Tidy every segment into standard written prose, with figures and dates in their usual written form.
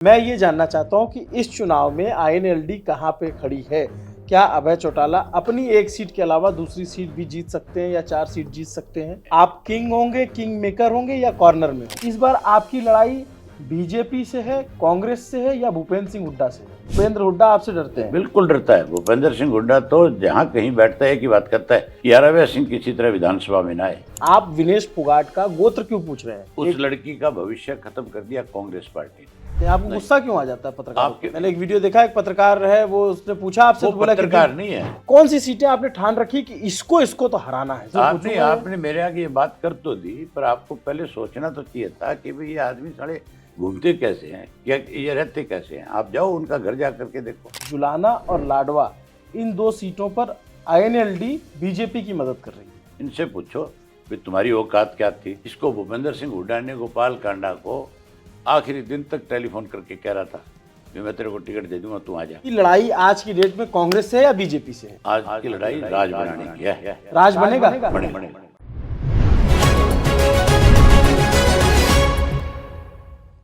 मैं ये जानना चाहता हूँ कि इस चुनाव में आईएनएलडी कहाँ पे खड़ी है। क्या अभय चौटाला अपनी एक सीट के अलावा दूसरी सीट भी जीत सकते हैं या 4 सीट जीत सकते हैं? आप किंग होंगे, किंग मेकर होंगे या कॉर्नर में हो? इस बार आपकी लड़ाई बीजेपी से है, कांग्रेस से है या भूपेंद्र सिंह हुड्डा से? भूपेंद्र हुड्डा आपसे डरते हैं? बिल्कुल डरता है। भूपेंद्र सिंह हुड्डा तो जहाँ कहीं बैठता है कि बात करता है कि यार अभय सिंह किसी तरह विधानसभा में ना आए। आप विनेश फोगाट का गोत्र क्यों पूछ रहे हैं? उस लड़की का भविष्य खत्म कर दिया कांग्रेस पार्टी ने। आपको गुस्सा क्यों आ जाता है पत्रकार? आपके मैंने एक वीडियो देखा, एक पत्रकार है, वो उसने पूछा आपसे, वो तो बोला पत्रकार नहीं है। कौन सी सीटें आपने ठान रखी कि इसको तो हराना है? आपने मेरे आगे ये बात कर तो दी, पर आपको पहले सोचना तो चाहिए था कि भाई ये आदमी साले घूमते कैसे हैं, क्या ये रहते कैसे हैं। आप जाओ उनका घर जा करके देखो। जुलाना और लाडवा, इन 2 सीटों पर आईएनएलडी बीजेपी की मदद कर रही है। इनसे पूछो कि तुम्हारी औकात क्या थी। इसको भूपेंद्र सिंह हुड्डा ने गोपाल कांडा को आखिरी दिन तक टेलीफोन करके कह रहा था कि मैं तेरे को टिकट दे दूंगा, तू आ जा। ये लड़ाई आज की डेट में कांग्रेस से है या बीजेपी से है? आज की लड़ाई राज बनाने की है। राज बनेगा? बने।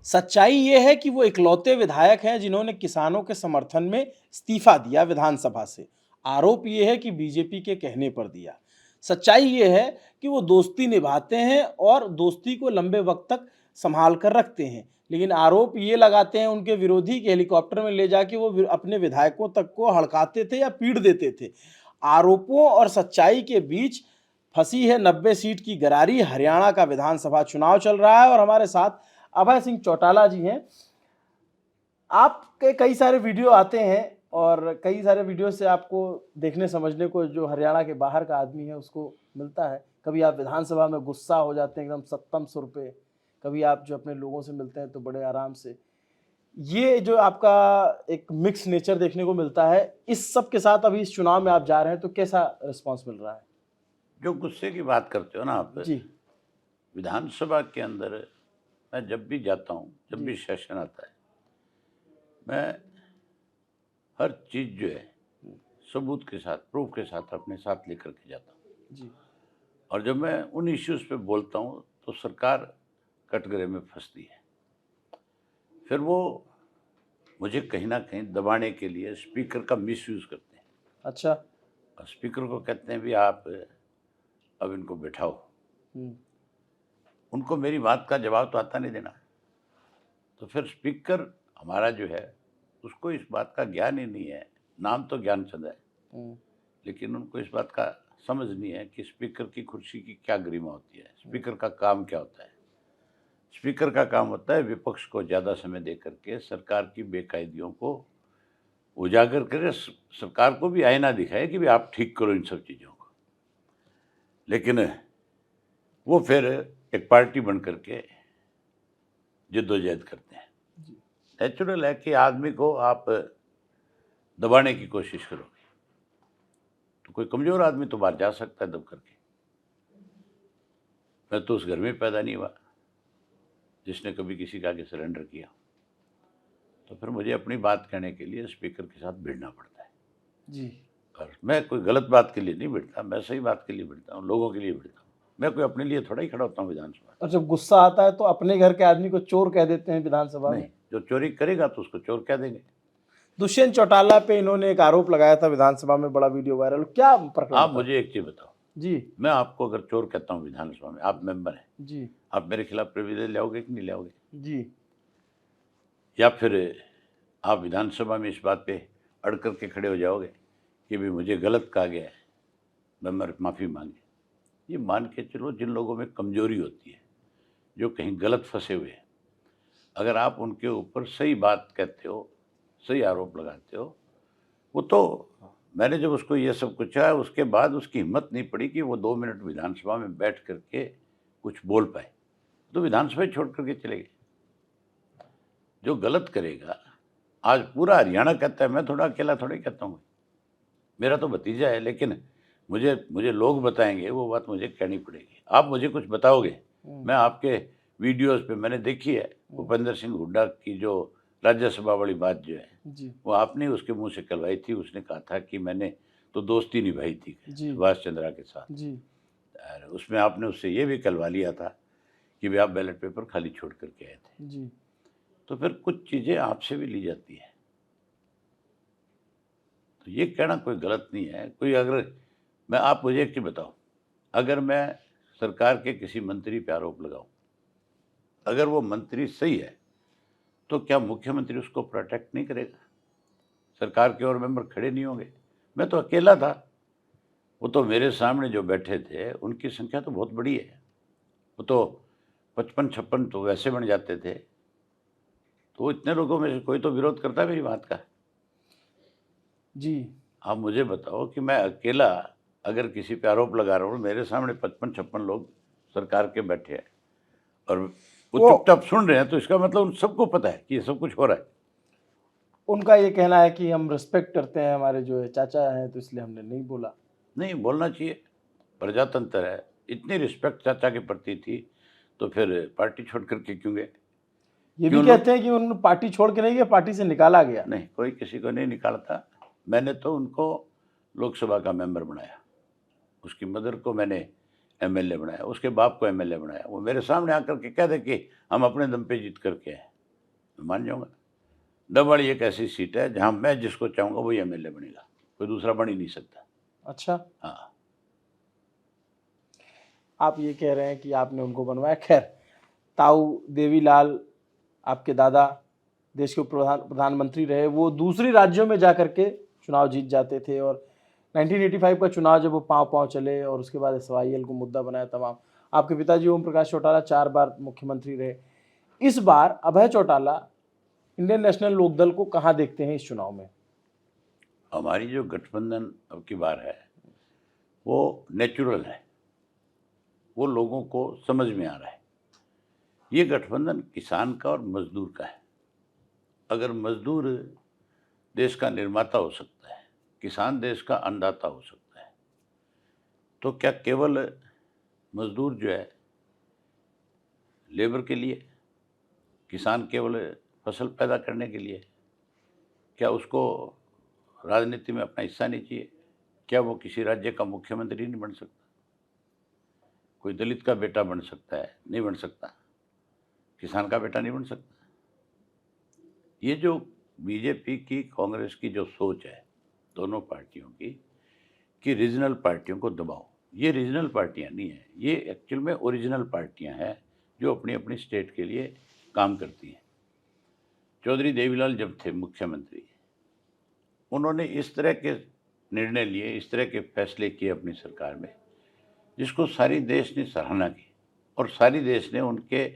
सच्चाई ये है कि वो इकलौते विधायक हैं जिन्होंने किसानों के समर्थन में इस्तीफा दिया विधानसभा से। आरोप ये है कि बीजेपी के कहने पर दिया। सच्चाई ये है कि वो दोस्ती निभाते हैं और दोस्ती को लंबे वक्त तक संभाल कर रखते हैं, लेकिन आरोप ये लगाते हैं उनके विरोधी कि हेलीकॉप्टर में ले जाके वो अपने विधायकों तक को हड़काते थे या पीट देते थे। आरोपों और सच्चाई के बीच फंसी है 90 सीट की गरारी। हरियाणा का विधानसभा चुनाव चल रहा है और हमारे साथ अभय सिंह चौटाला जी हैं। आपके कई सारे वीडियो आते हैं और कई सारे वीडियो से आपको देखने समझने को जो हरियाणा के बाहर का आदमी है उसको मिलता है। कभी आप विधानसभा में गुस्सा हो जाते हैं एकदम सत्तम सुर पे, कभी आप जो अपने लोगों से मिलते हैं तो बड़े आराम से। ये जो आपका एक मिक्स नेचर देखने को मिलता है, इस सब के साथ अभी इस चुनाव में आप जा रहे हैं तो कैसा रिस्पॉन्स मिल रहा है? जो गुस्से की बात करते हो ना आप जी, विधानसभा के अंदर मैं जब भी जाता हूँ, जब भी सेशन आता है, मैं हर चीज़ जो है सबूत के साथ, प्रूफ के साथ अपने साथ लेकर के जाता हूँ। जी, और जब मैं उन इश्यूज़ पे बोलता हूँ तो सरकार कटघरे में फंसती है। फिर वो मुझे कहीं ना कहीं दबाने के लिए स्पीकर का मिसयूज़ करते हैं। अच्छा। और स्पीकर को कहते हैं भी आप अब इनको बैठाओ। उनको मेरी बात का जवाब तो आता नहीं देना। तो फिर स्पीकर हमारा जो है उसको इस बात का ज्ञान ही नहीं है। नाम तो ज्ञानचंद है, लेकिन उनको इस बात का समझ नहीं है कि स्पीकर की कुर्सी की क्या गरिमा होती है, स्पीकर का काम क्या होता है। स्पीकर का काम होता है विपक्ष को ज़्यादा समय दे करके सरकार की बेकायदियों को उजागर करे, सरकार को भी आईना दिखाए कि भी आप ठीक करो इन सब चीज़ों को। लेकिन वो फिर एक पार्टी बन करके जिद्दोजहद करते हैं। नेचुरल है कि आदमी को आप दबाने की कोशिश करोगे तो कोई कमज़ोर आदमी तो बाहर जा सकता है दब करके। मैं तो उस घर में पैदा नहीं हुआ जिसने कभी किसी का आगे सरेंडर किया। तो फिर मुझे अपनी बात कहने के लिए स्पीकर के साथ भिड़ना पड़ता है। जी। और मैं कोई गलत बात के लिए नहीं भिड़ता, मैं सही बात के लिए भिड़ता हूँ, लोगों के लिए भिड़ता हूँ। मैं कोई अपने लिए थोड़ा ही खड़ा होता हूँ विधानसभा। और जब गुस्सा आता है तो अपने घर के आदमी को चोर कह देते हैं विधानसभा में? नहीं, जो चोरी करेगा तो उसको चोर कह देंगे। दुष्यंत चौटाला पे इन्होंने एक आरोप लगाया था विधानसभा में, बड़ा वीडियो वायरल। क्या प्रकरण आप था? मुझे एक चीज़ बताओ जी, मैं आपको अगर चोर कहता हूँ विधानसभा में, आप मेंबर हैं, जी, आप मेरे खिलाफ प्रिविलेज लाओगे कि नहीं लाओगे? जी, या फिर आप विधानसभा में इस बात पे अड़ कर के खड़े हो जाओगे कि भी मुझे गलत कहा गया है, मेंबर माफ़ी मांगे? ये मान के चलो जिन लोगों में कमजोरी होती है, जो कहीं गलत फंसे हुए हैं, अगर आप उनके ऊपर सही बात कहते हो, सही आरोप लगाते हो, वो तो मैंने जब उसको ये सब कुछ कहा उसके बाद उसकी हिम्मत नहीं पड़ी कि वो 2 मिनट विधानसभा में बैठ करके कुछ बोल पाए, तो विधानसभा छोड़ करके चले गए। जो गलत करेगा, आज पूरा हरियाणा कहता है, मैं थोड़ा अकेला थोड़ी कहता हूँ, मेरा तो भतीजा है, लेकिन मुझे लोग बताएंगे, वो बात मुझे कहनी पड़ेगी। आप मुझे कुछ बताओगे, मैं आपके वीडियोस पे मैंने देखी है भूपेंद्र सिंह हुड्डा की जो राज्यसभा वाली बात जो है, जी, वो आपने उसके मुंह से कहलवाई थी। उसने कहा था कि मैंने तो दोस्ती निभाई थी जी, सुभाष चंद्रा के साथ। जी, और उसमें आपने उससे ये भी कहलवा लिया था कि भाई आप बैलेट पेपर खाली छोड़ करके आए थे। जी, तो फिर कुछ चीज़ें आपसे भी ली जाती है। तो ये कहना कोई गलत नहीं है। कोई अगर मैं आप मुझे एक चीज़ बताओ, अगर मैं सरकार के किसी मंत्री पे आरोप लगाऊँ, अगर वो मंत्री सही है, तो क्या मुख्यमंत्री उसको प्रोटेक्ट नहीं करेगा? सरकार के और मेंबर खड़े नहीं होंगे? मैं तो अकेला था, वो तो मेरे सामने जो बैठे थे, उनकी संख्या तो बहुत बड़ी है। वो तो 55-56 तो वैसे बन जाते थे। तो इतने लोगों में से कोई तो विरोध करता है मेरी बात का। जी। आप मुझे बताओ कि मैं अकेला अगर किसी पे आरोप लगा रहा हूँ, मेरे सामने 55-56 लोग सरकार के बैठे हैं और वो वो चुपचाप सुन रहे हैं, तो इसका मतलब उन सबको पता है कि ये सब कुछ हो रहा है। उनका ये कहना है कि हम रिस्पेक्ट करते हैं, हमारे जो है चाचा हैं, तो इसलिए हमने नहीं बोला। नहीं, बोलना चाहिए, प्रजातंत्र है। इतनी रिस्पेक्ट चाचा के प्रति थी, तो फिर पार्टी छोड़ कर के क्यों गए? ये भी क्यों लोग कहते हैं कि उन्होंने पार्टी छोड़ के नहीं गया, पार्टी से निकाला गया। नहीं, कोई किसी को नहीं निकालता। मैंने तो उनको लोकसभा का मेंबर बनाया, उसकी मदर को मैंने एमएलए बनाया, उसके बाप को एमएलए बनाया। वो मेरे सामने आकर के कह दे कि हम अपने दम पे जीत करके आए, मैं मान जाऊँगा। दमवाड़ी एक ऐसी सीट है जहाँ मैं जिसको चाहूँगा वही एमएलए बनेगा, कोई दूसरा बन ही नहीं सकता। अच्छा, हाँ, आप ये कह रहे हैं कि आपने उनको बनवाया। खैर, ताऊ देवीलाल, आपके दादा देश के प्रधानमंत्री रहे, वो दूसरी राज्यों में जा करके चुनाव जीत जाते थे, और 1985 का चुनाव जब वो पाँव चले और उसके बाद एसवाईएल को मुद्दा बनाया तमाम। आपके पिताजी ओम प्रकाश चौटाला 4 बार मुख्यमंत्री रहे। इस बार अभय चौटाला इंडियन नेशनल लोकदल को कहाँ देखते हैं इस चुनाव में? हमारी जो गठबंधन अब की बार है, वो नेचुरल है, वो लोगों को समझ में आ रहा है। ये गठबंधन किसान का और मजदूर का है। अगर मजदूर देश का निर्माता हो सकता है, किसान देश का अन्नदाता हो सकता है, तो क्या केवल मजदूर जो है लेबर के लिए, किसान केवल फसल पैदा करने के लिए, क्या उसको राजनीति में अपना हिस्सा नहीं चाहिए? क्या वो किसी राज्य का मुख्यमंत्री नहीं बन सकता? कोई दलित का बेटा बन सकता है? नहीं बन सकता। किसान का बेटा नहीं बन सकता। ये जो बीजेपी की, कांग्रेस की जो सोच है दोनों पार्टियों की, कि रीजनल पार्टियों को दबाओ, ये रीजनल पार्टियां नहीं है, ये एक्चुअल में ओरिजिनल पार्टियां हैं जो अपनी अपनी स्टेट के लिए काम करती हैं। चौधरी देवीलाल जब थे मुख्यमंत्री, उन्होंने इस तरह के निर्णय लिए, इस तरह के फैसले किए अपनी सरकार में, जिसको सारी देश ने सराहना की, और सारी देश ने उनके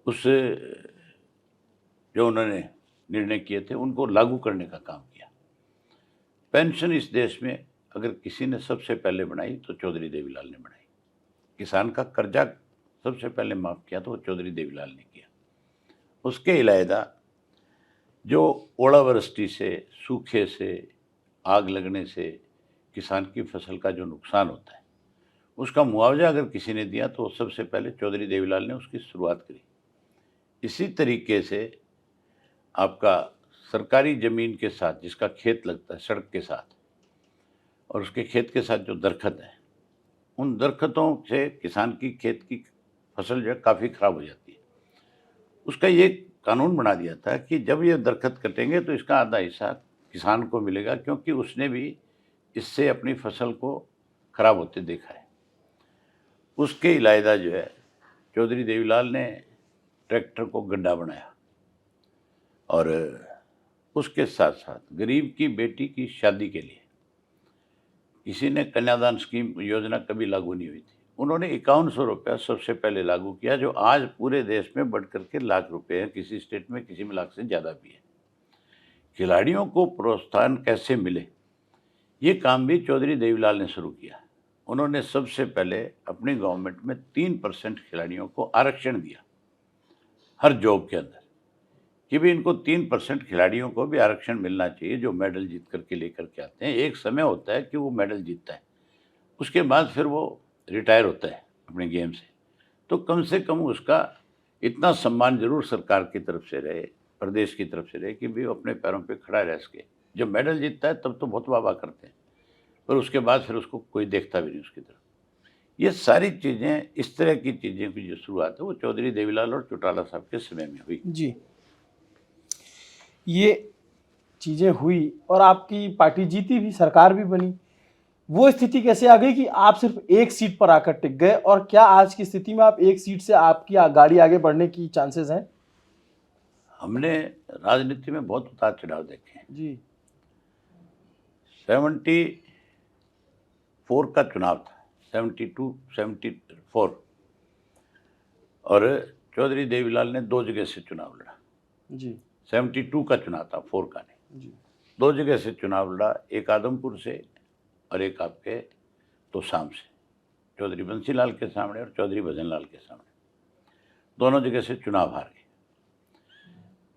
उस जो उन्होंने निर्णय किए थे उनको लागू करने का काम किया। पेंशन इस देश में अगर किसी ने सबसे पहले बनाई तो चौधरी देवीलाल ने बनाई। किसान का कर्जा सबसे पहले माफ़ किया तो वो चौधरी देवीलाल ने किया। उसके अलावा जो ओलावृष्टि से, सूखे से, आग लगने से किसान की फसल का जो नुकसान होता है, उसका मुआवजा अगर किसी ने दिया तो सबसे पहले चौधरी देवीलाल ने उसकी शुरुआत करी। इसी तरीके से आपका सरकारी ज़मीन के साथ, जिसका खेत लगता है सड़क के साथ, और उसके खेत के साथ जो दरख्त है, उन दरख्तों से किसान की खेत की फसल जो है काफ़ी ख़राब हो जाती है। उसका ये कानून बना दिया था कि जब ये दरख्त कटेंगे तो इसका आधा हिस्सा किसान को मिलेगा, क्योंकि उसने भी इससे अपनी फसल को ख़राब होते देखा है। उसके अलावा जो है चौधरी देवीलाल ने ट्रैक्टर को गड्ढा बनाया, और उसके साथ साथ गरीब की बेटी की शादी के लिए किसी ने कन्यादान स्कीम योजना कभी लागू नहीं हुई थी। उन्होंने 5100 रुपया सबसे पहले लागू किया, जो आज पूरे देश में बढ़ करके लाख रुपए है, किसी स्टेट में किसी में लाख से ज़्यादा भी है। खिलाड़ियों को प्रोत्साहन कैसे मिले, ये काम भी चौधरी देवीलाल ने शुरू किया। उन्होंने सबसे पहले अपनी गवर्नमेंट में 3% खिलाड़ियों को आरक्षण दिया हर जॉब के अंदर, कि भी इनको 3% खिलाड़ियों को भी आरक्षण मिलना चाहिए जो मेडल जीत करके लेकर के आते हैं। एक समय होता है कि वो मेडल जीतता है, उसके बाद फिर वो रिटायर होता है अपने गेम से, तो कम से कम उसका इतना सम्मान जरूर सरकार की तरफ से रहे, प्रदेश की तरफ से रहे, कि भी वो अपने पैरों पे खड़ा रह सके। जब मेडल जीतता है तब तो बहुत वाह वाह करते हैं, पर उसके बाद फिर उसको कोई देखता भी नहीं उसकी तरफ। ये सारी चीज़ें, इस तरह की चीज़ें की जो शुरुआत है वो चौधरी देवीलाल और चौटाला साहब के समय में हुई। जी। ये चीज़ें हुई और आपकी पार्टी जीती भी, सरकार भी बनी। वो स्थिति कैसे आ गई कि आप सिर्फ एक सीट पर आकर टिक गए, और क्या आज की स्थिति में आप एक सीट से आपकी गाड़ी आगे बढ़ने की चांसेस हैं? हमने राजनीति में बहुत उतार चढ़ाव देखे हैं। जी। 74 का चुनाव था, 72, 74, और चौधरी देवीलाल ने 2 जगह से चुनाव लड़ा। जी। 72 का चुनाव था, 4 का नहीं। जी। 2 जगह से चुनाव लड़ा, एक आदमपुर से और एक आपके तोशाम से, चौधरी बंसीलाल के सामने और चौधरी भजनलाल के सामने। दोनों जगह से चुनाव हार गए।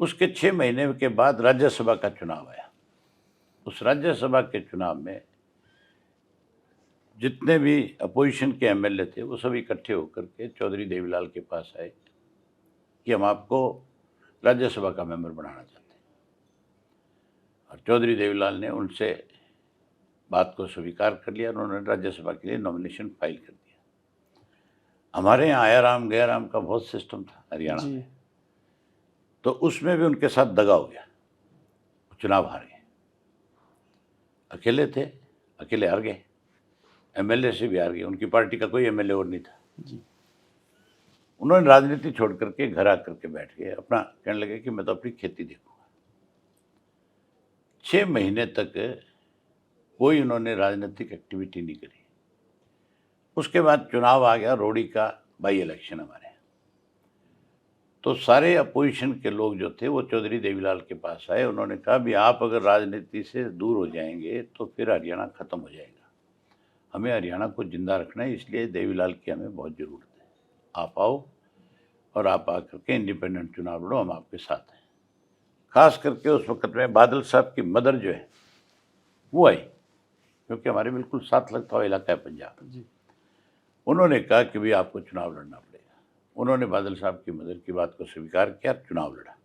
उसके 6 महीने के बाद राज्यसभा का चुनाव आया। उस राज्यसभा के चुनाव में जितने भी अपोजिशन के एमएलए थे वो सब इकट्ठे होकर के चौधरी देवीलाल के पास आए कि हम आपको राज्यसभा का मेंबर बनाना चाहते हैं, और चौधरी देवीलाल ने उनसे बात को स्वीकार कर लिया और उन्होंने राज्यसभा के लिए नॉमिनेशन फाइल कर दिया। हमारे यहाँ आया राम गया राम का बहुत सिस्टम था हरियाणा जी। में, तो उसमें भी उनके साथ दगा हो गया, चुनाव हार गए। अकेले थे, अकेले हार गए, एमएलए से भी हार गए, उनकी पार्टी का कोई एमएलए और नहीं था। जी। उन्होंने राजनीति छोड़ करके घर आकर के बैठ गए, अपना कहने लगे कि मैं तो अपनी खेती देखूंगा। 6 महीने तक कोई उन्होंने राजनीतिक एक्टिविटी नहीं करी। उसके बाद चुनाव आ गया, रोड़ी का बाई इलेक्शन हमारे, तो सारे अपोजिशन के लोग जो थे वो चौधरी देवीलाल के पास आए। उन्होंने कहा भी आप अगर राजनीति से दूर हो जाएंगे तो फिर हरियाणा ख़त्म हो जाएगा, हमें हरियाणा को जिंदा रखना है, इसलिए देवीलाल की हमें बहुत ज़रूरत है। आप आओ और आप आकर के इंडिपेंडेंट चुनाव लड़ो, हम आपके साथ हैं। खास करके उस वक्त में बादल साहब की मदर जो है वो आई, क्योंकि हमारे बिल्कुल साथ लगता हुआ इलाका है पंजाब। जी। उन्होंने कहा कि भाई आपको चुनाव लड़ना पड़ेगा। उन्होंने बादल साहब की मदर की बात को स्वीकार किया, चुनाव लड़ा।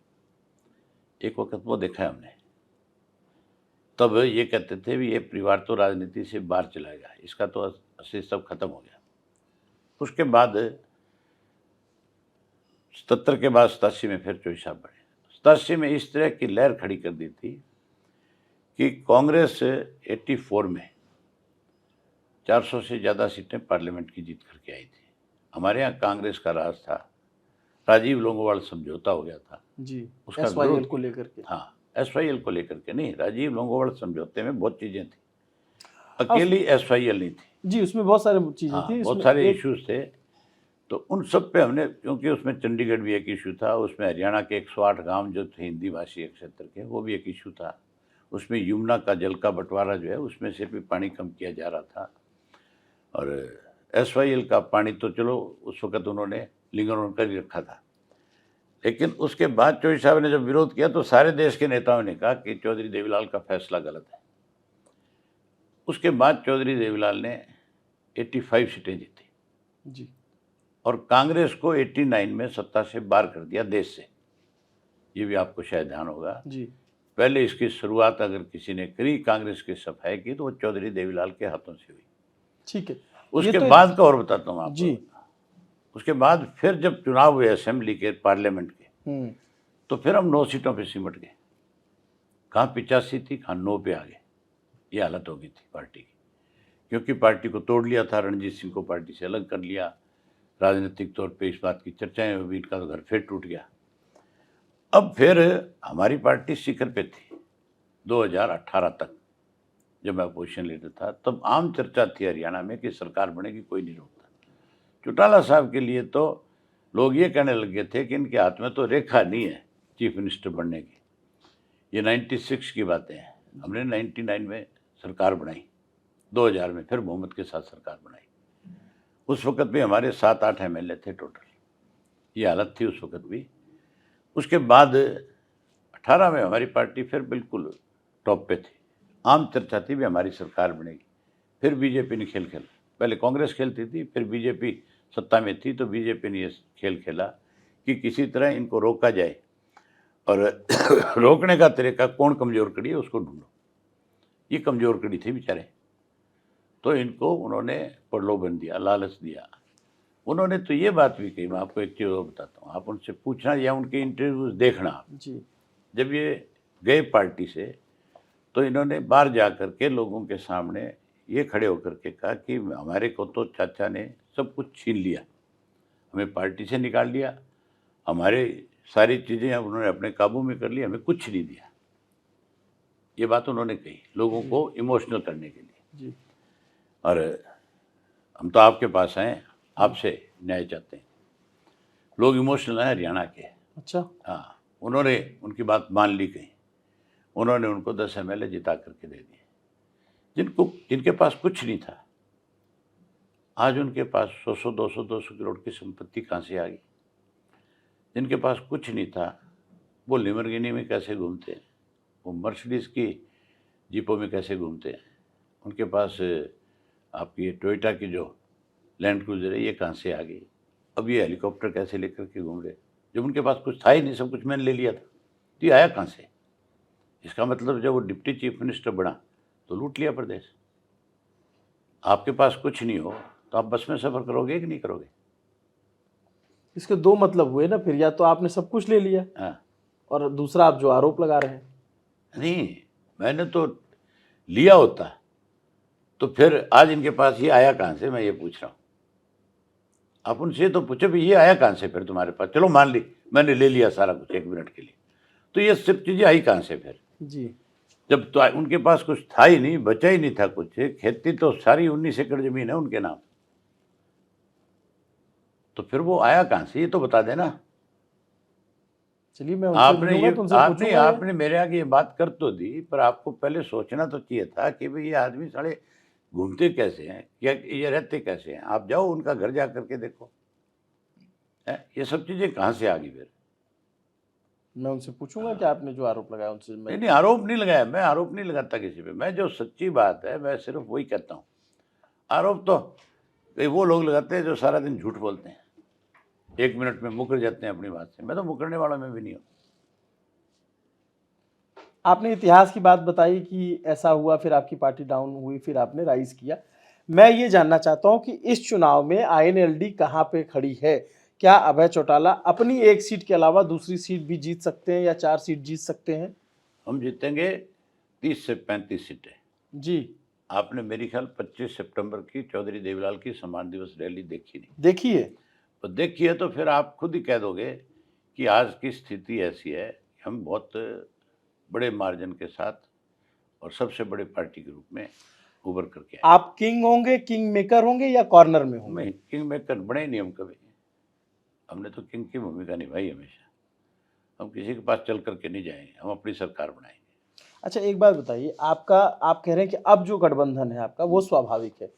एक वक्त वो देखा है हमने, तब ये कहते थे भी ये परिवार तो राजनीति से बाहर चला गया, इसका तो असली सब खत्म हो गया। उसके बाद 77 के बाद 87 में फिर चोई साहब बढ़े। 87 में इस तरह की लहर खड़ी कर दी थी कि कांग्रेस 84 में 400 से ज़्यादा सीटें पार्लियामेंट की जीत करके आई थी। हमारे यहाँ कांग्रेस का राज था, राजीव लोंगोवाल समझौता हो गया था जी। उसका एसवाईएल विरोध को लेकर के। हाँ, एसवाईएल को लेकर के नहीं, राजीव लोंगोवाल समझौते में बहुत चीज़ें थी, अकेली एसवाईएल नहीं थी। जी, उसमें बहुत सारी चीजें हाँ, थी। बहुत इसमें सारे एक इश्यूज थे, तो उन सब पे हमने, क्योंकि उसमें चंडीगढ़ भी एक इशू था, उसमें हरियाणा के 108 गांव जो थे हिंदी भाषी क्षेत्र के, वो भी एक इशू था। उसमें यमुना का जल का बंटवारा जो है उसमें से भी पानी कम किया जा रहा था, और एसवाईएल का पानी तो चलो उस वक्त उन्होंने लिंगर ऑन कर ही रखा था। लेकिन उसके बाद चौधरी साहब ने जब विरोध किया तो सारे देश के नेताओं ने कहा कि चौधरी देवीलाल का फैसला गलत है। उसके बाद चौधरी देवीलाल ने 85 सीटें जीती जी। और कांग्रेस को 89 में सत्ता से बाहर कर दिया देश से। ये भी आपको शायद ध्यान होगा। जी। पहले इसकी शुरुआत अगर किसी ने करी कांग्रेस की सफाई की तो वो चौधरी देवीलाल के हाथों से हुई। ठीक है। उसके बाद का और बताता हूँ आपको। जी। उसके बाद फिर जब चुनाव हुए असेंबली के, पार्लियामेंट के, तो फिर हम 9 सीटों पे सिमट गए। कहाँ 85 थी, कहाँ 9 पे आ गए। ये हालत हो गई थी पार्टी की, क्योंकि पार्टी को तोड़ लिया था, रणजीत सिंह को पार्टी से अलग कर लिया, राजनीतिक तौर पे इस बात की चर्चाएं हुई, इनका तो घर फिर टूट गया। अब फिर हमारी पार्टी शिखर पे थी 2018 तक, जब मैं अपोजिशन लीडर था, तब आम चर्चा थी हरियाणा में कि सरकार बनेगी, कोई नहीं रोकता। चौटाला साहब के लिए तो लोग ये कहने लगे थे कि इनके हाथ में तो रेखा नहीं है चीफ मिनिस्टर बनने की। ये 96 की बातें हैं। हमने 99 में सरकार बनाई, 2000 में फिर मोहम्मद के साथ सरकार बनाई। उस वक्त भी हमारे 7-8 एमएलए थे टोटल। ये हालत थी उस वक्त भी। उसके बाद 18 में हमारी पार्टी फिर बिल्कुल टॉप पे थी। आम चर्चा थी भी हमारी सरकार बनेगी। फिर बीजेपी ने खेल खेला। पहले कांग्रेस खेलती थी, फिर बीजेपी सत्ता में थी, तो बीजेपी ने ये खेल खेला कि किसी तरह इनको रोका जाए, और रोकने का तरीका कौन कमज़ोर कड़ी है उसको ढूंढो। ये कमज़ोर कड़ी थी बेचारे, तो इनको उन्होंने प्रलोभन दिया, लालच दिया। उन्होंने तो ये बात भी कही, मैं आपको एक चीज़ और बताता हूँ, आप उनसे पूछना या उनके इंटरव्यूज देखना आप। जी। जब ये गए पार्टी से, तो इन्होंने बाहर जा कर के लोगों के सामने ये खड़े होकर के कहा कि हमारे को तो चाचा ने सब कुछ छीन लिया, हमें पार्टी से निकाल दिया, हमारे सारी चीज़ें उन्होंने अपने काबू में कर ली, हमें कुछ नहीं दिया। ये बात उन्होंने कही लोगों को इमोशनल करने के लिए। जी। और हम तो आपके पास हैं, आपसे न्याय चाहते हैं। लोग इमोशनल हैं हरियाणा के। अच्छा। हाँ, उन्होंने उनकी बात मान ली कहीं, उन्होंने उनको 10 MLA जिता करके दे दिए, जिनके पास कुछ नहीं था। आज उनके पास 100-200 करोड़ की संपत्ति कहाँ से आ गई? जिनके पास कुछ नहीं था वो लिमरगिनी में कैसे घूमते हैं, वो मर्सिडीज की जीपों में कैसे घूमते हैं, उनके पास आपकी टोयोटा की जो लैंड क्रूजर है ये कहाँ से आ गई, अब ये हेलीकॉप्टर कैसे लेकर के घूम रहे, जब उनके पास कुछ था ही नहीं, सब कुछ मैंने ले लिया था, तो ये आया कहाँ से? इसका मतलब जब वो डिप्टी चीफ मिनिस्टर बना तो लूट लिया प्रदेश। आपके पास कुछ नहीं हो तो आप बस में सफ़र करोगे कि नहीं करोगे? इसके दो मतलब हुए ना फिर, या तो आपने सब कुछ ले लिया, हाँ, और दूसरा आप जो आरोप लगा रहे हैं। नहीं, मैंने तो लिया होता तो फिर आज इनके पास ये आया कहाँ से, मैं ये पूछ रहा हूँ। आप उनसे तो पूछो भी ये आया कहाँ से फिर तुम्हारे पास? चलो मान ली मैंने ले लिया सारा कुछ 1 मिनट के लिए, तो ये सब चीज़ें आई कहाँ से फिर? जी। जब तो उनके पास कुछ था ही नहीं, बचा ही नहीं था कुछ, खेती तो सारी 19 एकड़ ज़मीन है उनके नाम, तो फिर वो आया कहाँ से, ये तो बता देना। चलिए मैं उनसे आपने मिलूंगा ये तो उनसे आपने पूछूंगा ये। आपने मेरे आगे ये बात कर तो दी, पर आपको पहले सोचना तो चाहिए था कि भाई ये आदमी साले घूमते कैसे हैं, क्या ये रहते कैसे हैं? आप जाओ उनका घर जा करके देखो, है ये सब चीज़ें कहाँ से आ गई फिर? मैं उनसे पूछूंगा कि आपने जो आरोप लगाया उनसे मैं। नहीं, आरोप नहीं लगाया, मैं आरोप नहीं लगाता किसी पे, मैं जो सच्ची बात है मैं सिर्फ वही कहता हूँ। आरोप तो ये वो लोग लगाते हैं जो सारा दिन झूठ बोलते हैं, 1 मिनट में मुकर जाते हैं अपनी बात से। मैं तो मुकरने वाला में भी नहीं हूँ। आपने इतिहास की बात बताई कि ऐसा हुआ, फिर आपकी पार्टी डाउन हुई, फिर आपने राइज किया। मैं ये जानना चाहता हूं कि इस चुनाव में INLD कहां पे खड़ी है? क्या अभय चौटाला अपनी एक सीट के अलावा दूसरी सीट भी जीत सकते हैं या 4 सीट जीत सकते हैं? हम जीतेंगे 30 से 35 सीटें। जी। आपने मेरी ख्याल 25 सितंबर की चौधरी देवीलाल की सम्मान दिवस रैली देखी नहीं, देखिए। तो देखिए तो फिर आप खुद ही कह दोगे कि आज की स्थिति ऐसी है कि हम बहुत बड़े मार्जिन के साथ और सबसे बड़े पार्टी के रूप में उभर करके आए। आप किंग होंगे, किंग मेकर होंगे या कॉर्नर में होंगे? मैं किंग मेकर बने ही नहीं हम कभी, हमने तो किंग की भूमिका निभाई हमेशा। हम किसी के पास चल करके नहीं जाएंगे, हम अपनी सरकार बनाएंगे। अच्छा एक बात बताइए, आपका आप कह रहे हैं कि अब जो गठबंधन है आपका वो स्वाभाविक है।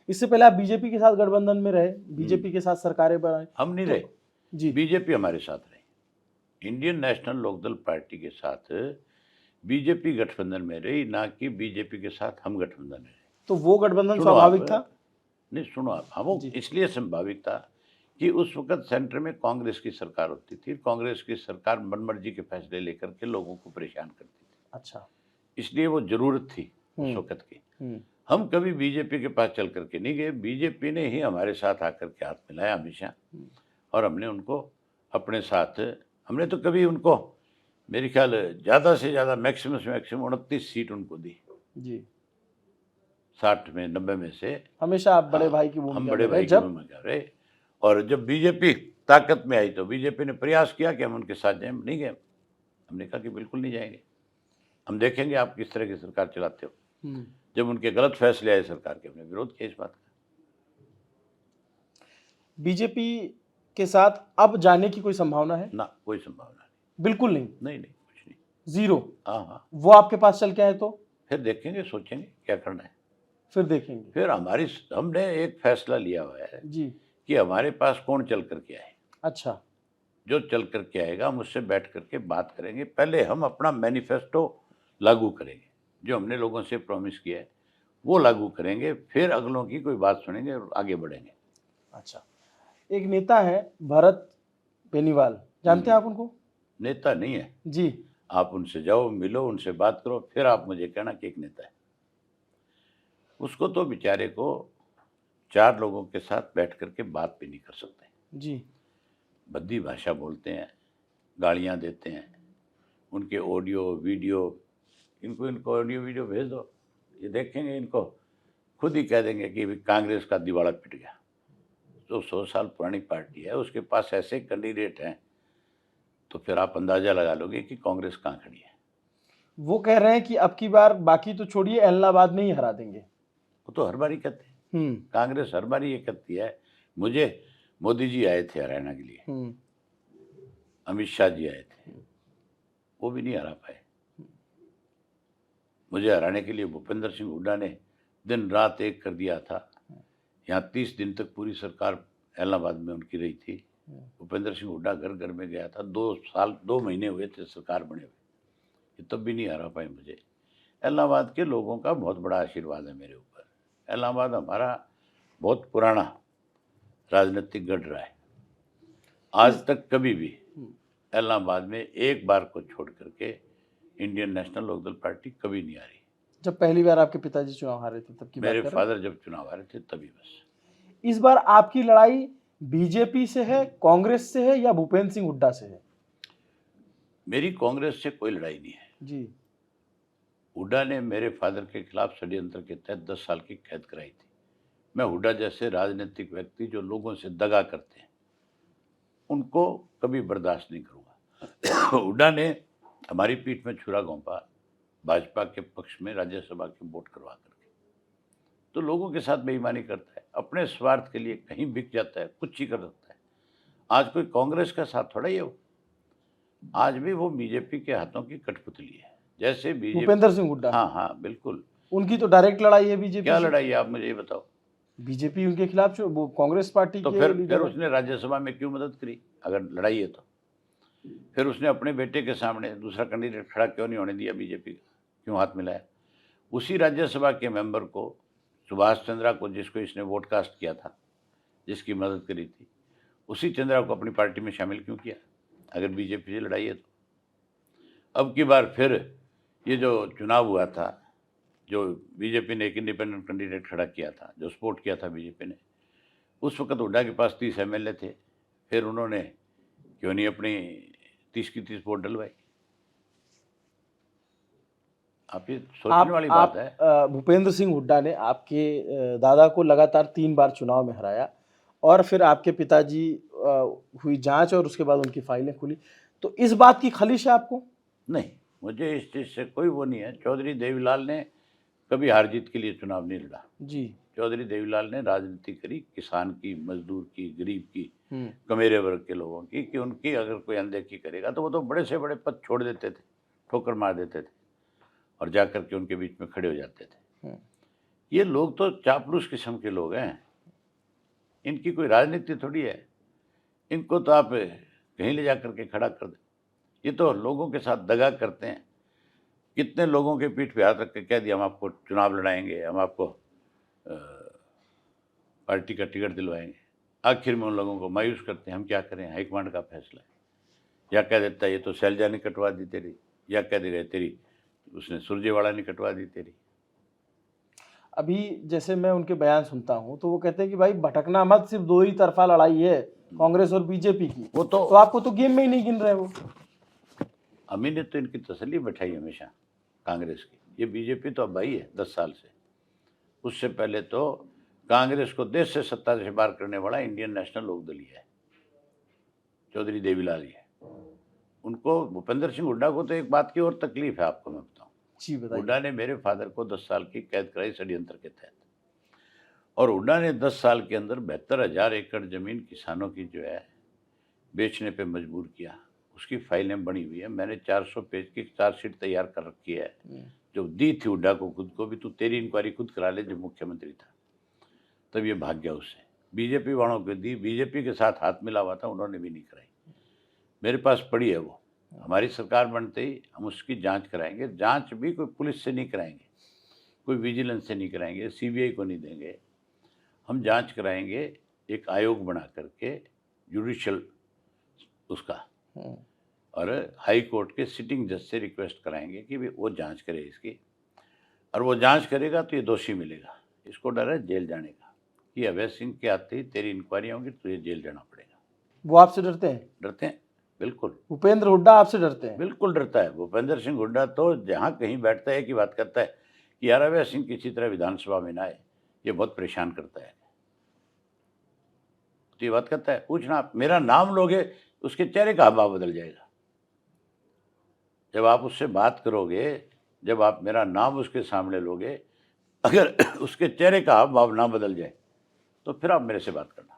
इससे पहले आप बीजेपी के साथ गठबंधन में रहे, बीजेपी के साथ सरकारें बनाई। हम नहीं तो रहे, जी। बीजेपी हमारे साथ रही। इंडियन नेशनल लोकदल पार्टी के साथ बीजेपी गठबंधन में रही, ना कि बीजेपी के साथ हम गठबंधन में रहे। तो वो गठबंधन सुनो स्वाभाविक आप, था? नहीं सुनो आप, हाँ वो जी। इसलिए स्वाभाविक था कि उस वक्त सेंटर में कांग्रेस की सरकार होती थी, कांग्रेस की सरकार मनमर्जी के फैसले लेकर के लोगों को परेशान करती थी, अच्छा। इसलिए वो जरूरत थी उस वक्त की। हम कभी बीजेपी के पास चल करके नहीं गए, बीजेपी ने ही हमारे साथ आकर के हाथ मिलाया हमेशा, और हमने उनको अपने साथ, हमने तो कभी उनको मेरे ख्याल ज़्यादा से ज़्यादा मैक्सिमम से मैक्सिमम 29 सीट उनको दी, जी। 60 में 90 में से। हमेशा आप बड़े हाँ, भाई की हम भूमिका बड़े में रहे भाई की जब। भूमिका रहे, और जब बीजेपी ताकत में आई तो बीजेपी ने प्रयास किया कि हम उनके साथ जाएं, नहीं गए। हमने कहा कि बिल्कुल नहीं जाएंगे, हम देखेंगे आप किस तरह की सरकार चलाते हो। जब उनके गलत फैसले आए सरकार के, हमने विरोध किया इस बात का। बीजेपी के साथ अब जाने की कोई संभावना है? ना, कोई संभावना बिल्कुल नहीं। नहीं, नहीं कुछ नहीं। जीरो। हाँ हाँ, वो आपके पास चल के आए तो फिर देखेंगे, सोचेंगे क्या करना है, फिर देखेंगे। फिर हमने एक फैसला लिया हुआ है जी। कि हमारे पास कौन चल करके आए, अच्छा। जो चल करके आएगा हम उससे बैठ करके बात करेंगे। पहले हम अपना मैनिफेस्टो लागू करेंगे, जो हमने लोगों से प्रॉमिस किया है वो लागू करेंगे, फिर अगलों की कोई बात सुनेंगे और आगे बढ़ेंगे। अच्छा। एक नेता है भरत बेनीवाल, जानते हैं आप उनको? नेता नहीं है, जी। आप उनसे जाओ, मिलो, उनसे बात करो, फिर आप मुझे कहना कि एक नेता है। उसको तो बेचारे को 4 लोगों के साथ बैठ करके बात भी नहीं कर सकते, जी। भद्दी भाषा बोलते हैं, गालियां देते हैं, उनके ऑडियो वीडियो, इनको ऑडियो वीडियो भेज दो, ये देखेंगे, इनको खुद ही कह देंगे कि कांग्रेस का दिवाला पिट गया। तो 100 साल पुरानी पार्टी है, उसके पास ऐसे कैंडिडेट हैं, तो फिर आप अंदाजा लगा लोगे कि कांग्रेस कहाँ खड़ी है। वो कह रहे हैं कि अब की बार बाकी तो छोड़िए, इलाहाबाद में ही हरा देंगे। वो तो हर बार ही कहते हैं, कांग्रेस हर बार ये कहती है। मुझे मोदी जी आए थे हरियाणा के लिए, अमित शाह जी आए थे, वो भी नहीं हरा पाए। मुझे हराने के लिए भूपेंद्र सिंह हुड्डा ने दिन रात एक कर दिया था। यहाँ 30 दिन तक पूरी सरकार इलाहाबाद में उनकी रही थी। भूपेंद्र सिंह हुड्डा घर घर में गया था, 2 महीने हुए थे सरकार बने हुए, ये तब भी नहीं हरा पाए मुझे। इलाहाबाद के लोगों का बहुत बड़ा आशीर्वाद है मेरे ऊपर। इलाहाबाद हमारा बहुत पुराना राजनीतिक गढ़ रहा है। आज तक कभी भी इलाहाबाद में एक बार को छोड़ करके इंडियन नेशनल लोकदल पार्टी कभी नहीं आ रही। जब पहली बार आपके पिताजी चुनाव हारे थे तब की मेरे बात कर रहे फादर जब चुनाव हारे थे तभी बस। हैं? इस बार आपकी लड़ाई बीजेपी से है, कांग्रेस से है या भूपेंद्र सिंह हुड्डा से है? मेरी कांग्रेस से कोई लड़ाई नहीं है जी। हुड्डा ने मेरे फादर के खिलाफ षड्यंत्र के तहत 10 साल की कैद कराई थी। मैं हुड्डा जैसे राजनीतिक व्यक्ति जो लोगों से दगा करते हैं उनको कभी बर्दाश्त नहीं करूंगा। हुड्डा ने हमारी पीठ में छुरा घोंपा भाजपा के पक्ष में राज्यसभा के वोट करवा करके, तो लोगों के साथ बेईमानी करता है, अपने स्वार्थ के लिए कहीं बिक जाता है, कुछ ही कर सकता है। आज कोई कांग्रेस का साथ थोड़ा ही है वो, आज भी वो बीजेपी के हाथों की कठपुतली है। जैसे बीजेपी, भूपेंद्र सिंह हुड्डा, हाँ बिल्कुल। उनकी तो डायरेक्ट लड़ाई है बीजेपी क्या से। लड़ाई है आप मुझे ये बताओ। बीजेपी उनके खिलाफ जो वो कांग्रेस पार्टी तो के फिर लीडर उसने राज्यसभा में क्यों मदद करी अगर लड़ाई है तो? फिर उसने अपने बेटे के सामने दूसरा कैंडिडेट खड़ा क्यों नहीं होने दिया बीजेपी का, क्यों हाथ मिलाया? उसी राज्यसभा के मेंबर को, सुभाष चंद्रा को, जिसको इसने वोट कास्ट किया था, जिसकी मदद करी थी, उसी चंद्रा को अपनी पार्टी में शामिल क्यों किया अगर बीजेपी से लड़ाई है तो? अब की बार फिर ये जो चुनाव हुआ था, जो बीजेपी ने एक इंडिपेंडेंट कैंडिडेट खड़ा किया था, जो सपोर्ट किया था बीजेपी ने, उस वक्त हुड्डा के पास 30 एमएलए थे, फिर उन्होंने क्यों नहीं अपनी 30 की 30 वोट डलवाई? आप ये सोचने वाली बात है। भूपेंद्र सिंह हुड्डा ने आपके दादा को लगातार 3 बार चुनाव में हराया और फिर आपके पिताजी हुई जांच और उसके बाद उनकी फाइलें खुली, तो इस बात की खलिश है आपको? नहीं, मुझे इस चीज़ से कोई वो नहीं है। चौधरी देवीलाल ने कभी हार जीत के लिए चुनाव नहीं लड़ा जी। चौधरी देवीलाल ने राजनीति करी किसान की, मजदूर की, गरीब की, कमेरे वर्ग के लोगों की, कि उनकी अगर कोई अनदेखी करेगा तो वो तो बड़े से बड़े पद छोड़ देते थे, ठोकर मार देते थे और जाकर के उनके बीच में खड़े हो जाते थे। ये लोग तो चापलूस किस्म के लोग हैं, इनकी कोई राजनीति थोड़ी है। इनको तो आप कहीं ले जाकर के खड़ा कर दें। ये तो लोगों के साथ दगा करते हैं। कितने लोगों के पीठ पे हाथ रख के कह दिया हम आपको चुनाव लड़ाएंगे, हम आपको पार्टी का टिकट दिलवाएंगे। आखिर में उन लोगों को मायूस करते हैं। हम क्या करें, हाईकमांड का फैसला है। या कह देता है ये तो शैलजा ने कटवा दी तेरी, या कह देगा तेरी उसने सुरजेवाला ने कटवा दी तेरी। अभी जैसे मैं उनके बयान सुनता हूं तो वो कहते हैं कि भाई भटकना मत, सिर्फ 2 ही तरफा लड़ाई है कांग्रेस और बीजेपी की। वो तो आपको तो गेम में ही नहीं गिन रहे वो। अमी ने तो इनकी तसल्ली बैठाई हमेशा कांग्रेस की। ये बीजेपी तो अब आई है 10 साल से। उससे पहले तो कांग्रेस को देश से सत्ता से बाहर करने वाला इंडियन नेशनल लोकदल ही है, चौधरी देवीलाल ही है। उनको, भूपेंद्र सिंह हुड्डा को तो एक बात की और तकलीफ है, आपको मैं बताऊं। जी बताइए। हुड्डा ने मेरे फादर को 10 साल की कैद कराई षड्यंत्र के तहत, और हुड्डा ने 10 साल के अंदर 72,000 एकड़ जमीन किसानों की जो है बेचने पे मजबूर किया। उसकी फाइलें बनी हुई है। मैंने 400 पेज की चार्जशीट तैयार कर रखी है, जो दी थी हुड्डा को खुद को भी, तू तेरी इंक्वायरी खुद करा ले, जब मुख्यमंत्री था तब ये भाग गया उससे। बीजेपी वालों को दी, बीजेपी के साथ हाथ मिला हुआ था, उन्होंने भी नहीं कराई। मेरे पास पड़ी है वो। हमारी सरकार बनते ही हम उसकी जांच कराएंगे। जांच भी कोई पुलिस से नहीं कराएंगे, कोई विजिलेंस से नहीं कराएंगे, सीबीआई को नहीं देंगे। हम जांच कराएंगे एक आयोग बना करके, जुडिशल उसका, और हाई कोर्ट के सिटिंग जज से रिक्वेस्ट कराएंगे कि भी वो जांच करे इसकी, और वो जांच करेगा तो ये दोषी मिलेगा। इसको डर है जेल जाने का, कि अवैध सिंह के आते ही तेरी इंक्वायरी होगी तो ये जेल जाना पड़ेगा। वो आपसे डरते हैं? डरते हैं। बिल्कुल भूपेंद्र हुड्डा आपसे डरते हैं? बिल्कुल डरता है। भूपेंद्र सिंह हुड्डा तो जहाँ कहीं बैठता है कि बात करता है कि यार अभय सिंह किसी तरह विधानसभा में ना आए, ये बहुत परेशान करता है। तो ये बात करता है, पूछना आप मेरा नाम लोगे उसके चेहरे का हाव बदल जाएगा। जब आप उससे बात करोगे, जब आप मेरा नाम उसके सामने लोगे, अगर उसके चेहरे का हाव भाव ना बदल जाए तो फिर आप मेरे से बात करना।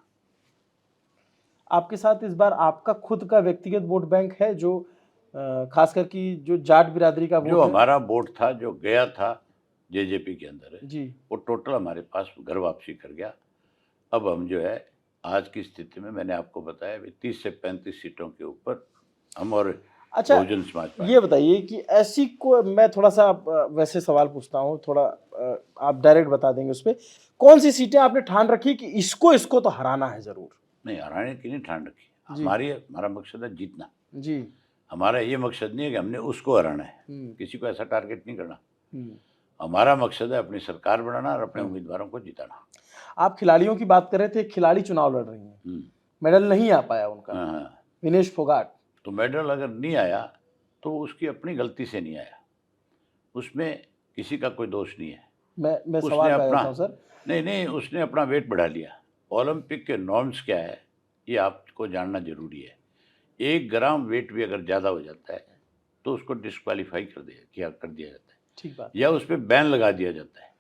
आपके साथ इस बार आपका खुद का व्यक्तिगत वोट बैंक है जो खासकर कि जो जाट बिरादरी का जो वोट है? हमारा वोट था, जो गया था जेजेपी के अंदर है, जी। वो टोटल हमारे पास घर वापसी कर गया। अब हम जो है आज की स्थिति में मैंने आपको बताया 30 से 35 सीटों के ऊपर हम और अच्छा, बहुजन समाज पार्टी। ये बताइए कि ऐसी को मैं थोड़ा सा वैसे सवाल पूछता हूँ, थोड़ा आप डायरेक्ट बता देंगे उस पे, कौन सी सीटें आपने ठान रखी कि इसको तो हराना है जरूर? नहीं, हराने की नहीं ठान रखी। जी। हमारा मकसद है जीतना। जी। हमारा ये मकसद नहीं है कि हमने उसको हराना है, किसी को ऐसा टारगेट नहीं करना। हमारा मकसद है अपनी सरकार बनाना और अपने उम्मीदवारों को जिताना। आप खिलाड़ियों की बात कर रहे थे, खिलाड़ी चुनाव लड़ रही हैं, मेडल नहीं आ पाया उनका, हाँ, विनेश फोगाट। तो मेडल अगर नहीं आया तो उसकी अपनी गलती से नहीं आया, उसमें किसी का कोई दोष नहीं है। मैं उसने सवाल कर अपना देता हूं सर। नहीं, उसने अपना वेट बढ़ा लिया। ओलंपिक के नॉर्म्स क्या है ये आपको जानना जरूरी है। 1 ग्राम वेट भी अगर ज़्यादा हो जाता है तो उसको डिस्क्वालीफाई कर दिया जाता है, ठीक बात, या उस पर बैन लगा दिया जाता है।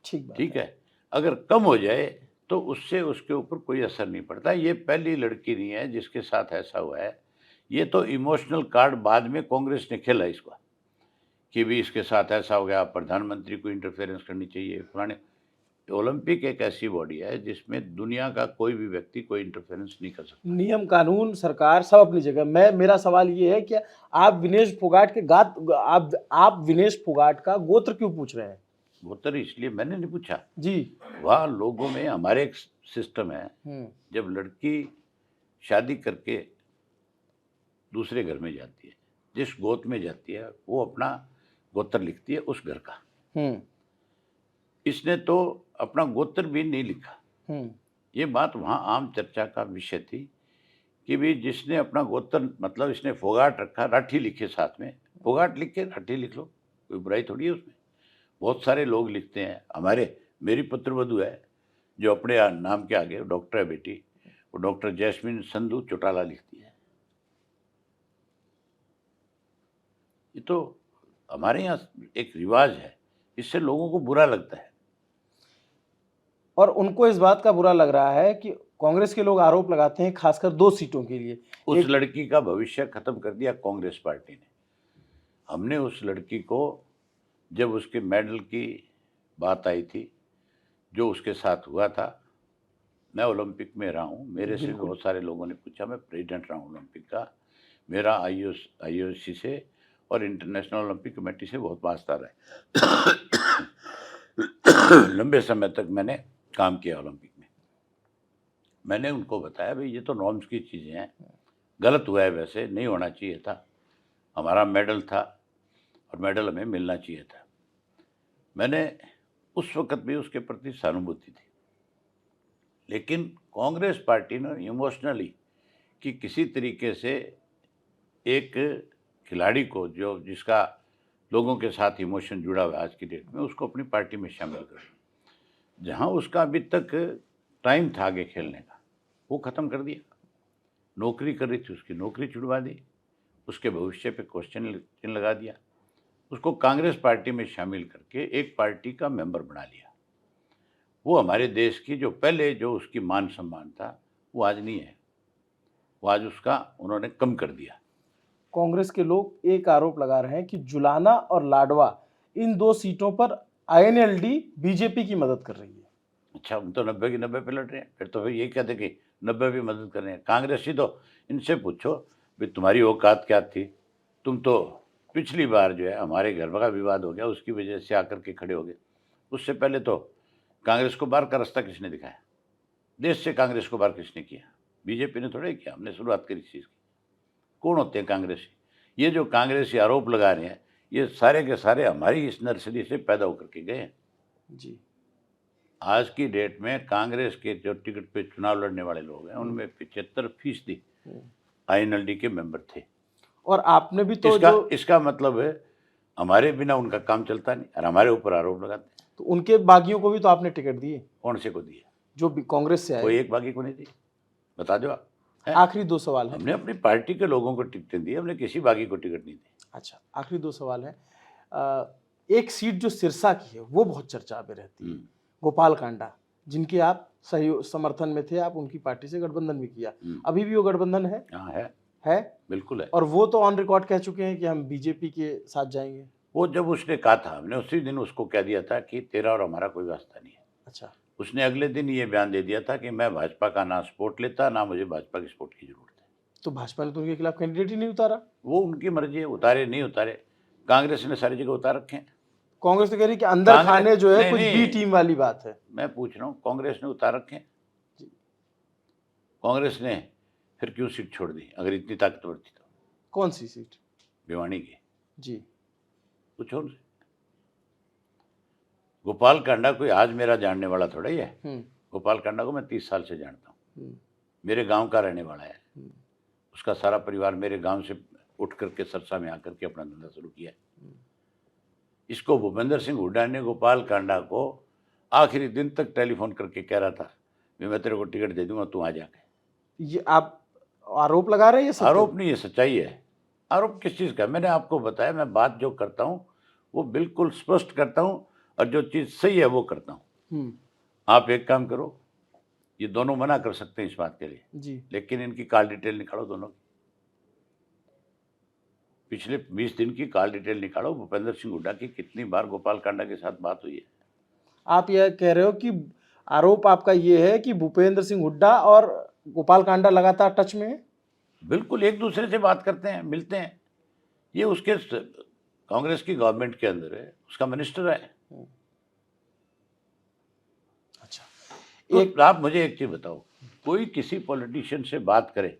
ठीक है। अगर कम हो जाए तो उससे उसके ऊपर कोई असर नहीं पड़ता। ये पहली लड़की नहीं है जिसके साथ ऐसा हुआ है। ये तो इमोशनल कार्ड बाद में कांग्रेस ने खेला इसको कि भी इसके साथ ऐसा हो गया, प्रधानमंत्री को इंटरफेरेंस करनी चाहिए फलाने। ओलंपिक एक ऐसी बॉडी है जिसमें दुनिया का कोई भी व्यक्ति कोई इंटरफेरेंस नहीं कर सकता। नियम कानून सरकार सब अपनी जगह। मेरा सवाल ये है कि आप विनेश फोगाट के आप विनेश फोगाट का गोत्र क्यों पूछ रहे हैं? गोत्र इसलिए मैंने नहीं पूछा जी। वह लोगों में हमारे एक सिस्टम है, जब लड़की शादी करके दूसरे घर में जाती है, जिस गोत्र में जाती है वो अपना गोत्र लिखती है उस घर का। इसने तो अपना गोत्र भी नहीं लिखा। ये बात वहाँ आम चर्चा का विषय थी कि भी जिसने अपना गोत्र मतलब इसने फोगाट रखा, राठी लिखे साथ में, फोगाट लिख के राठी लिख लो, कोई बुराई थोड़ी है उसमें। बहुत सारे लोग लिखते हैं। मेरी पुत्रवधू है जो अपने नाम के आगे डॉक्टर है बेटी, वो डॉक्टर जैस्मिन संधू चौटाला लिखती है। ये तो हमारे यहाँ एक रिवाज है, इससे लोगों को बुरा लगता है। और उनको इस बात का बुरा लग रहा है कि कांग्रेस के लोग आरोप लगाते हैं खासकर 2 सीटों के लिए। उस लड़की का भविष्य खत्म कर दिया कांग्रेस पार्टी ने। हमने उस लड़की को, जब उसके मेडल की बात आई थी, जो उसके साथ हुआ था, मैं ओलंपिक में रहा हूँ, मेरे से बहुत सारे लोगों ने पूछा, मैं प्रेसिडेंट रहा हूँ ओलंपिक का, मेरा आईओसी से और इंटरनेशनल ओलंपिक कमेटी से बहुत वास्ता रहा है। लंबे समय तक मैंने काम किया ओलंपिक में। मैंने उनको बताया भाई ये तो नॉर्म्स की चीज़ें हैं, गलत हुआ है, वैसे नहीं होना चाहिए था, हमारा मेडल था और मेडल हमें मिलना चाहिए था। मैंने उस वक्त भी उसके प्रति सहानुभूति थी, लेकिन कांग्रेस पार्टी ने इमोशनली कि किसी तरीके से एक खिलाड़ी को जो जिसका लोगों के साथ इमोशन जुड़ा हुआ है आज की डेट में, उसको अपनी पार्टी में शामिल कर, जहां उसका अभी तक टाइम था आगे खेलने का, वो ख़त्म कर दिया। नौकरी कर रही थी, उसकी नौकरी छुड़वा दी, उसके भविष्य पे क्वेश्चन चिन्ह लगा दिया, उसको कांग्रेस पार्टी में शामिल करके एक पार्टी का मेंबर बना लिया। वो हमारे देश की जो पहले जो उसकी मान सम्मान था वो आज नहीं है, वो आज उसका उन्होंने कम कर दिया। कांग्रेस के लोग एक आरोप लगा रहे हैं कि जुलाना और लाडवा इन 2 सीटों पर आईएनएलडी बीजेपी की मदद कर रही है। अच्छा, हम तो 90 की 90 पे लड़ रहे हैं, फिर ये कहते कि 90 भी मदद कर रहे हैं। कांग्रेसी तो इनसे पूछो भाई तुम्हारी औकात क्या थी, तुम तो पिछली बार जो है हमारे घर का विवाद हो गया उसकी वजह से आकर के खड़े हो गए। उससे पहले तो कांग्रेस को बाहर का रास्ता किसने दिखाया, देश से कांग्रेस को बाहर किसने किया? बीजेपी ने थोड़े किया, हमने शुरुआत करी इस चीज़ की। कौन होते हैं कांग्रेसी? ये जो कांग्रेसी आरोप लगा रहे हैं ये सारे के सारे हमारी इस नर्सरी से पैदा होकर के गए हैं। जी। आज की डेट में कांग्रेस के जो टिकट पे चुनाव लड़ने वाले लोग हैं उनमें 75% INLD के मेंबर थे। और आपने भी तो इसका मतलब है हमारे बिना उनका काम चलता नहीं और हमारे ऊपर आरोप लगाते हैं। तो उनके बागियों को भी तो आपने टिकट दिए, कौन से को दिए? जो भी कांग्रेस से कोई आए। एक बागी को नहीं दिए, बता दो आप। आखिरी 2 सवाल है। हमने अपनी पार्टी के लोगों को टिकटें दी, हमने किसी बागी को टिकट नहीं दी। अच्छा, आखिरी 2 सवाल है। एक सीट जो सिरसा की है वो बहुत चर्चा में रहती है, गोपाल कांडा, जिनके आप सहयोग समर्थन में थे, आप उनकी पार्टी से गठबंधन भी किया, अभी भी वो गठबंधन है? हाँ है, बिल्कुल है। और वो तो ऑन रिकॉर्ड कह चुके हैं कि हम बीजेपी के साथ जाएंगे। वो जब उसने कहा था, हमने उसी दिन उसको कह दिया था कि तेरा और हमारा कोई वास्ता नहीं है। अच्छा, उसने अगले दिन ये बयान दे दिया था कि मैं भाजपा का ना सपोर्ट लेता, ना मुझे भाजपा की सपोर्ट की जरूरत है। तो भाजपा ने तो उनके खिलाफ कैंडिडेट ही नहीं उतारा। वो उनकी मर्जी है, उतारे नहीं उतारे। कांग्रेस ने सारी जगह उतार रखे हैं। कांग्रेस तो कह रही है कि अंदर खाने जो है कुछ बी टीम वाली बात है। मैं पूछ रहा हूँ, कांग्रेस ने उतार रखे हैं? कांग्रेस ने फिर क्यों सीट छोड़ दी अगर इतनी ताकतवर थी तो? कौन सी सीट? भिवानी की। जी, पूछो उनसे। गोपाल कांडा कोई आज मेरा जानने वाला थोड़ा ही है। गोपाल कांडा को मैं 30 साल से जानता हूँ। मेरे गांव का रहने वाला है। उसका सारा परिवार मेरे गांव से उठ करके सरसा में आकर के अपना धंधा शुरू किया। इसको भूपेंद्र सिंह हुड्डा ने गोपाल कांडा को आखिरी दिन तक टेलीफोन करके कह रहा था मैं तेरे को टिकट दे दूंगा, तू आ जाके। ये आप आरोप लगा रहे हैं? ये आरोप नहीं, ये सच्चाई है। आरोप किस चीज़ का? मैंने आपको बताया, मैं बात जो करता हूँ वो बिल्कुल स्पष्ट करता हूँ और जो चीज़ सही है वो करता हूँ। आप एक काम करो, ये दोनों मना कर सकते हैं इस बात के लिए जी, लेकिन इनकी कॉल डिटेल निकालो दोनों की। पिछले 20 दिन की कॉल डिटेल निकालो, भूपेंद्र सिंह हुड्डा की कितनी बार गोपाल कांडा के साथ बात हुई है। आप यह कह रहे हो कि आरोप आपका ये है कि भूपेंद्र सिंह हुड्डा और गोपाल कांडा लगातार टच में है? बिल्कुल, एक दूसरे से बात करते हैं, मिलते हैं। ये उसके कांग्रेस की गवर्नमेंट के अंदर है, उसका मिनिस्टर है। अच्छा, तो आप मुझे एक चीज बताओ, कोई किसी पॉलिटिशियन से बात करे,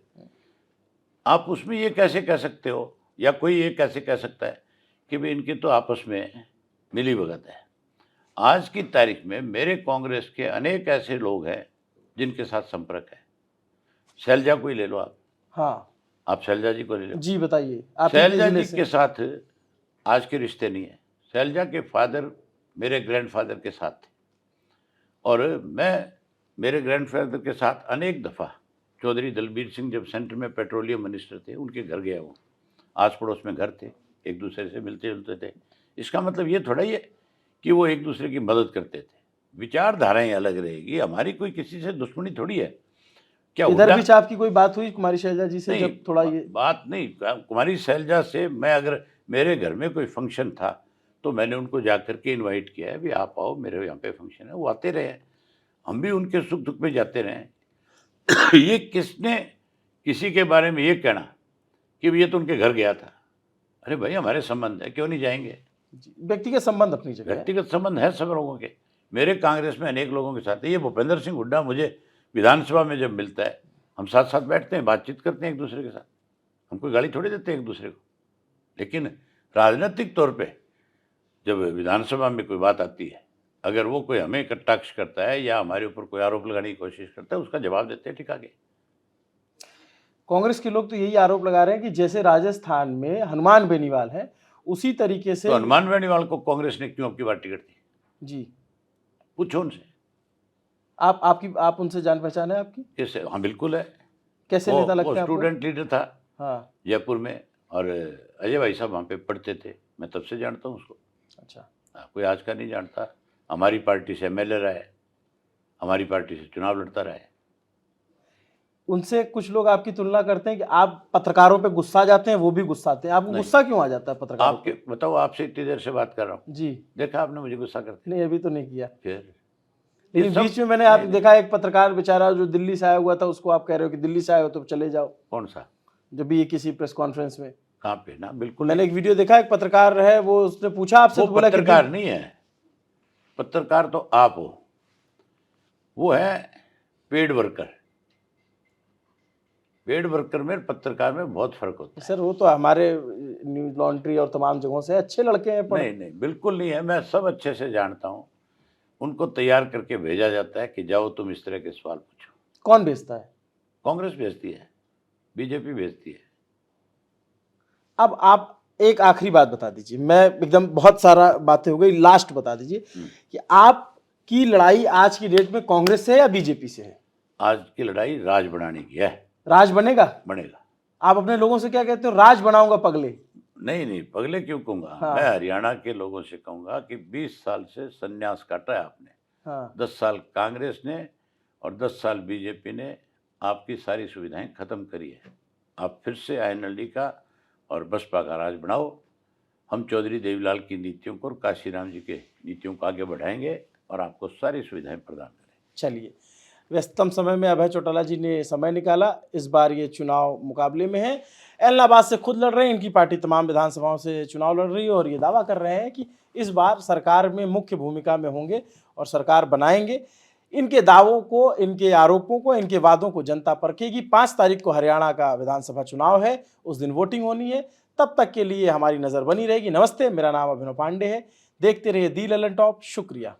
आप उसमें ये कैसे कह सकते हो या कोई ये कैसे कह सकता है कि भाई इनकी तो आपस में मिली भगत है? आज की तारीख में मेरे कांग्रेस के अनेक ऐसे लोग हैं जिनके साथ संपर्क है। शैलजा को ही ले लो आप। हाँ, आप शैलजा जी को ले लो। जी बताइए। शैलजा जी के साथ आज के रिश्ते नहीं है। शैलजा के फादर मेरे ग्रैंडफादर के साथ थे और मैं मेरे ग्रैंडफादर के साथ अनेक दफ़ा चौधरी दलबीर सिंह जब सेंटर में पेट्रोलियम मिनिस्टर थे उनके घर गया हूँ। आस पड़ोस में घर थे, एक दूसरे से मिलते जुलते थे। इसका मतलब ये थोड़ा ही है कि वो एक दूसरे की मदद करते थे। विचारधाराएं अलग रहेगी, हमारी कोई किसी से दुश्मनी थोड़ी है। क्या इधर बीच आपकी कोई बात हुई कुमारी शैलजा जी से? जब थोड़ा ये बात नहीं, कुमारी शैलजा से मैं अगर मेरे घर में कोई फंक्शन था तो मैंने उनको जा करके इनवाइट किया है, भी आप आओ मेरे यहाँ पे फंक्शन है। वो आते रहे, हम भी उनके सुख दुख में जाते रहे। ये किसने किसी के बारे में ये कहना कि ये तो उनके घर गया था? अरे भाई हमारे संबंध है, क्यों नहीं जाएंगे? व्यक्तिगत संबंध अपनी जगह है। व्यक्तिगत संबंध है सब लोगों के। मेरे कांग्रेस में अनेक लोगों के साथ है। ये भूपेंद्र सिंह हुड्डा मुझे विधानसभा में जब मिलता है, हम साथ साथ बैठते हैं, बातचीत करते हैं एक दूसरे के साथ। हम कोई गाली थोड़ी देते हैं एक दूसरे को। लेकिन राजनीतिक तौर पे जब विधानसभा में कोई बात आती है, अगर वो कोई हमें कटाक्ष करता है या हमारे ऊपर कोई आरोप लगाने की कोशिश करता है, उसका जवाब देते हैं ठीक आगे। कांग्रेस के लोग तो यही आरोप लगा रहे हैं कि जैसे राजस्थान में हनुमान बेनीवाल है उसी तरीके से तो हनुमान बेनीवाल को कांग्रेस ने क्यों आपकी बार टिकट दी? जी, पूछो उनसे। आप उनसे जान पहचान है आपकी? कैसे? हाँ बिल्कुल है। कैसे नेता लगते हैं आपको? स्टूडेंट लीडर था हाँ, जयपुर में, और अजय भाई साहब वहाँ पे पढ़ते थे, मैं तब से जानता हूँ उसको। अच्छा, कोई आज का नहीं जानता। हमारी पार्टी से एमएलए रहा है, हमारी पार्टी से चुनाव लड़ता रहा है। उनसे कुछ लोग आपकी तुलना करते हैं कि आप पत्रकारों पे गुस्सा जाते हैं, वो भी गुस्साते हैं। आपको गुस्सा क्यों आ जाता है पत्रकारों आपके बताओ, आपसे इतनी देर से बात कर रहा हूँ जी, देखा आपने मुझे गुस्सा करते? नहीं अभी तो नहीं किया। फिर लेकिन बीच में मैंने आप देखा एक पत्रकार बेचारा जो दिल्ली से आया हुआ था, उसको आप कह रहे हो कि दिल्ली से आए हो तो चले जाओ। कौन सा? जब भी ये किसी प्रेस कॉन्फ्रेंस में कहाँ पे? ना बिल्कुल मैंने एक वीडियो देखा, एक पत्रकार है, वो उसने पूछा आपसे, वो तो बोला कि पत्रकार नहीं है। पत्रकार तो आप हो, वो है पेड वर्कर। पेड वर्कर में पत्रकार में बहुत फर्क होता है। सर वो तो हमारे न्यूज लॉन्ड्री और तमाम जगहों से अच्छे लड़के हैं। नहीं नहीं बिल्कुल नहीं है, मैं सब अच्छे से जानता हूँ। उनको तैयार करके भेजा जाता है कि जाओ तुम इस तरह के सवाल पूछो। कौन भेजता है? कांग्रेस भेजती है। बीजेपी भेजती है। अब आप एक आखिरी बात बता दीजिए, मैं एकदम बहुत सारा बातें हो गई, लास्ट बता दीजिए कि आपकी लड़ाई आज की डेट में कांग्रेस से है या बीजेपी से है? आज की लड़ाई राज बनाने की है। राज बनेगा? बनेगा। आप अपने लोगों से क्या कहते हो? राज बनाऊंगा पगले। नहीं नहीं, पगले क्यों कहूँगा। हाँ। मैं हरियाणा के लोगों से कहूँगा कि 20 साल से संन्यास काटा है आपने। हाँ 10 साल कांग्रेस ने और 10 साल बीजेपी ने आपकी सारी सुविधाएं खत्म करी है। आप फिर से आईएनएलडी का और बसपा का राज बनाओ। हम चौधरी देवीलाल की नीतियों को और काशीराम जी के नीतियों को आगे बढ़ाएंगे और आपको सारी सुविधाएं प्रदान करेंगे। चलिए, व्यस्ततम समय में अभय चौटाला जी ने समय निकाला। इस बार ये चुनाव मुकाबले में है, एलनाबाद से खुद लड़ रहे हैं, इनकी पार्टी तमाम विधानसभाओं से चुनाव लड़ रही है और ये दावा कर रहे हैं कि इस बार सरकार में मुख्य भूमिका में होंगे और सरकार बनाएंगे। इनके दावों को, इनके आरोपों को, इनके वादों को जनता परखेगी। 5 तारीख को हरियाणा का विधानसभा चुनाव है, उस दिन वोटिंग होनी है। तब तक के लिए हमारी नज़र बनी रहेगी। नमस्ते, मेरा नाम अभिनव पांडे है। देखते रहिए दी ललन टॉप। शुक्रिया।